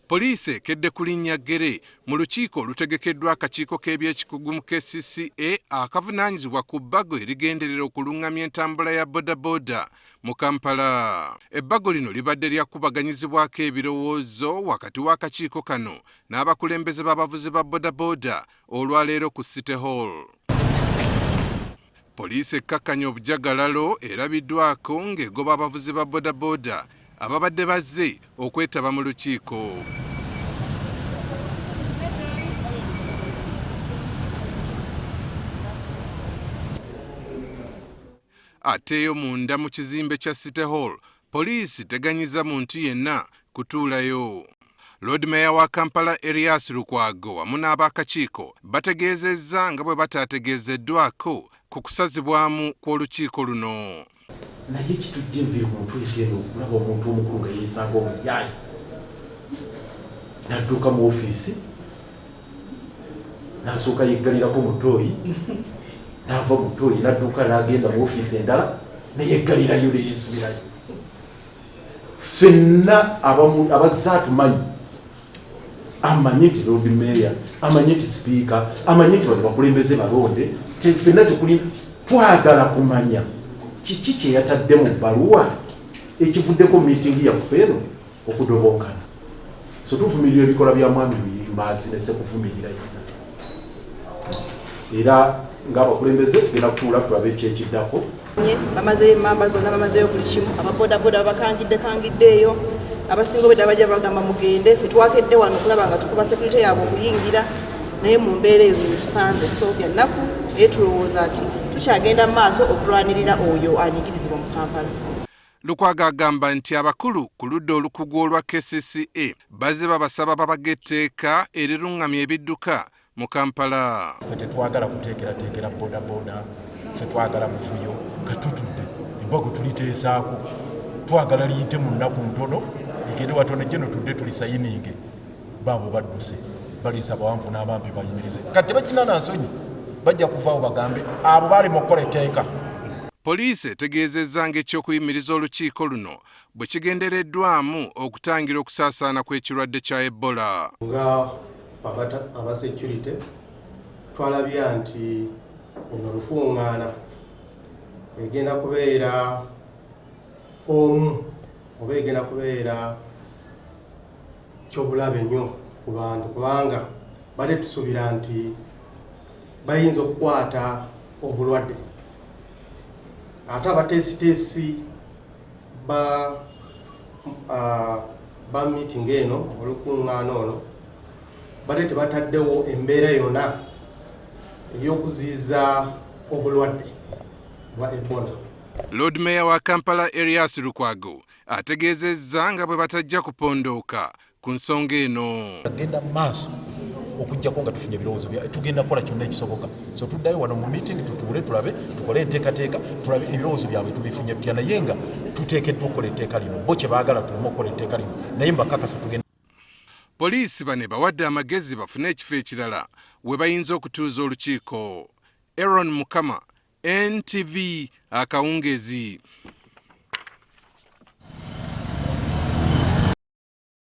Poliisi ekedde kulinnya ggere mu lukiiko lutegekeddwa akakiiko k'ebyekikugu mu KCCA akavunaanyizibwa ku bbago erigenderera okulungamya entambula ya boda-boda mu Kampala. Ebbago lino libadde lyakubaganyizibwako ebirowoozo wakati w'akakiiko kano n'abakulembeze b'abavuzi ba boda-boda olwaleero ku City Hall. Poliisi ekkakaanya obujagalalo erabiddwako ng'egoba abavuzi ba boda-boda ababadde bazze okwetaba mu lukiiko. Ateyo munda mu kizimbe kya City Hall, poliisi teganyiza muntu yenna kutuulayo. Lord Mayor wa Kampala Lukwago wamu n'ab'akakiiko bategeezezza nga bwe bataategeezeddwako ku kusazibwamu kw'olukiiko luno. Naye kitujja enviiri ku mutwe eno okulaba omuntu omukulu nga yeesanga omuyaayi n'adduka mu ofiisi n'asooka yeggalirako mu ttooyi n'ava mu ttooyi n'adduka n'agenda mu ofiisi endala neyeggalirayo neyeesibirayo. Ffenna abazze atumanyi amanyi nti Lord Mayor, amanyi nti sipiika, amanyi nti bano bakulembeze balonde, ffenna twagala kumanya kiki kye yatadde mu bbaluwa ekivuddeko miitingi yaffe eno okudobonkana. So tuvumirira ebikola bya mwami Luyimbazi ne sekuvumirira yenna. Era ng'abakulembeze tugenda kutuula tulabe ekyekiddako. Bamazeyo emmamba zonna bamazeyo buli kimu, ababodaboda bakangiddeyo, abasinga obwedda bajja bagamba mugende, ffe twakedde wano okulaba nga tukuba sekurite yaabwe okuyingira, naye mu mbeera eyo tusanze so bya nnaku naye tulowooza nti tukyagenda mu maaso okulwanirira oyo anyigirizibwa mu Kampala. Lukwago agamba nti abakulu ku ludda olukugu olwa KCCA bazze babasaba babaga etteeka eriruŋŋamya ebidduka mu Kampala. Ffe tetwagala kuteekerateekera boda-boda, ffe twagala muvuyo katutudde ebbago tuliteesaako, twagala liyite mu nnaku ntono ligende watono jeno tudde tulisayininge. Baabo badduse baliisa bawanvu n'abampi bayimirize kati bagina nsonyi bajja kuvaawo bagambe abo baali mu kukola etteeka. Poliisi etegeezezza ng'ekyokuyimiriza olukiiko luno bwe kigendereddwamu okutangira okusaasaana kw'ekirwadde kya Ebola. Nga aba security twalabya nti eno lukuŋŋaana egenda kubeera omu oba egenda kubeera kyobulabe nnyo ku bantu kubanga badde tusuubira nti bayinza okukwata obulwadde. Ate abateesiteesi ba meeting eno olukuŋŋaana ono badde tebataddewo embeera yonna ey'okuziyiza obulwadde bwa Ebola. Lord Mayor wa Kampala Lukwago ategeezezza nga bwe batajja kupondooka ku nsonga eno. Agenda mu maaso okujjako nga tufunye ebirowoozo bya tugenda kukola kyonna ekisoboka. So tuddayo wano mu meeting tutuule tulabe tukole enteekateeka tulabe ebirowoozo byabwe tubifunye tutya, naye nga tuteekeddwa okukola etteeka lino bo kye baagala tuleme okukola etteeka lino naye mbakakasa tugenda. Poliisi bane bawadde amagezi bafune ekifo ekirala we bayinza okutuuza olukiiko. Aaron Mukama, NTV Akawungeezi.